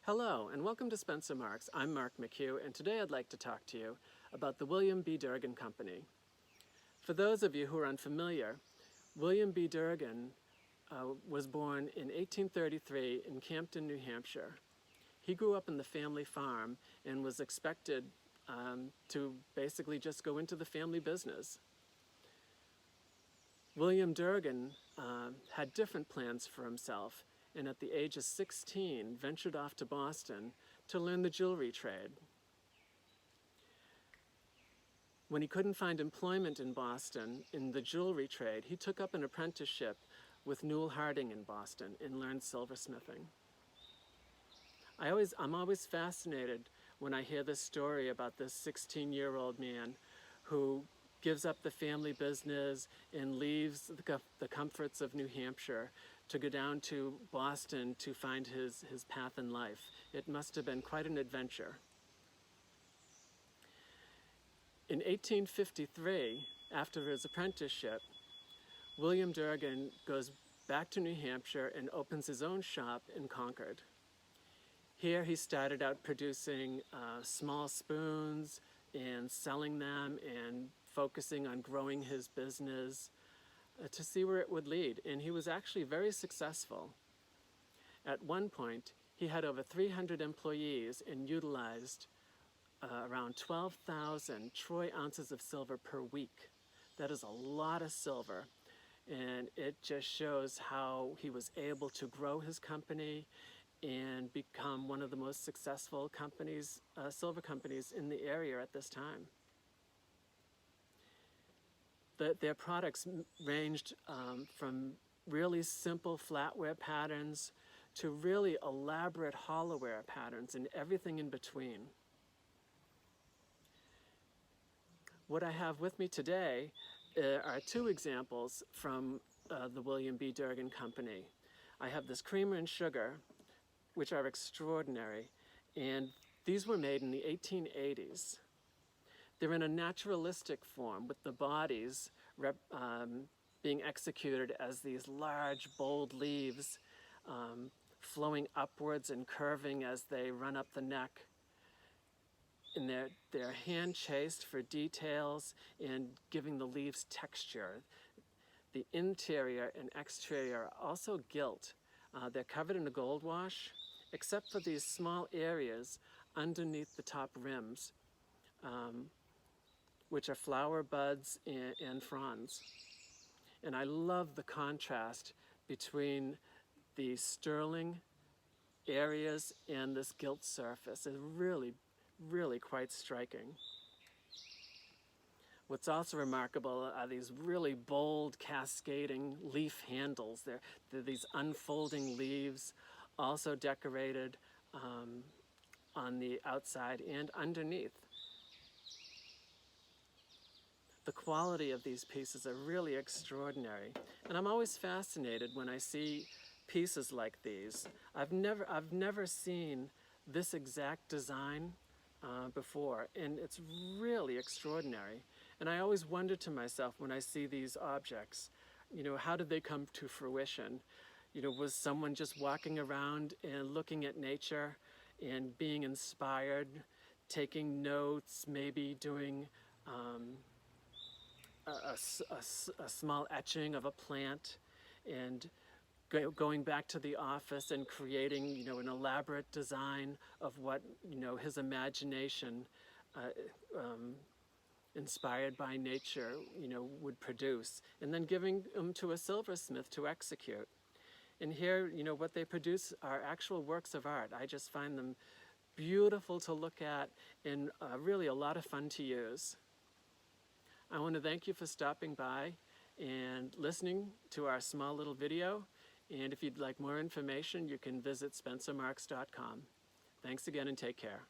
Hello, and welcome to Spencer Marks. I'm Mark McHugh, and today I'd like to talk to you about the William B. Durgin Company. For those of you who are unfamiliar, William B. Durgin was born in 1833 in Campden, New Hampshire. He grew up in the family farm and was expected to basically just go into the family business. William Durgin had different plans for himself, and at the age of 16 ventured off to Boston to learn the jewelry trade. When he couldn't find employment in Boston in the jewelry trade, he took up an apprenticeship with Newell Harding in Boston and learned silversmithing. I'm always fascinated when I hear this story about this 16-year-old man who gives up the family business and leaves the comforts of New Hampshire to go down to Boston to find his path in life. It must have been quite an adventure. In 1853, after his apprenticeship, William Durgin goes back to New Hampshire and opens his own shop in Concord. Here he started out producing small spoons and selling them and focusing on growing his business to see where it would lead, and he was actually very successful. At one point, he had over 300 employees and utilized around 12,000 troy ounces of silver per week. That is a lot of silver, and it just shows how he was able to grow his company and become one of the most successful companies, silver companies in the area at this time. Their products ranged from really simple flatware patterns to really elaborate hollowware patterns and everything in between. What I have with me today are two examples from the William B. Durgin Company. I have this creamer and sugar, which are extraordinary, and these were made in the 1880s. They're in a naturalistic form, with the bodies being executed as these large, bold leaves flowing upwards and curving as they run up the neck. And they're hand-chased for details and giving the leaves texture. The interior and exterior are also gilt. They're covered in a gold wash, except for these small areas underneath the top rims, which are flower buds and fronds. And I love the contrast between the sterling areas and this gilt surface. It's really, really quite striking. What's also remarkable are these really bold, cascading leaf handles. They're these unfolding leaves, also decorated on the outside and underneath. The quality of these pieces are really extraordinary, and I'm always fascinated when I see pieces like these. I've never seen this exact design before, and it's really extraordinary. And I always wonder to myself when I see these objects, how did they come to fruition? Was someone just walking around and looking at nature and being inspired, taking notes, maybe doing a small etching of a plant, and going back to the office and creating, an elaborate design of what, his imagination, inspired by nature, would produce, and then giving them to a silversmith to execute. And here, what they produce are actual works of art. I just find them beautiful to look at and really a lot of fun to use. I want to thank you for stopping by and listening to our small little video. And if you'd like more information, you can visit spencermarks.com. Thanks again and take care.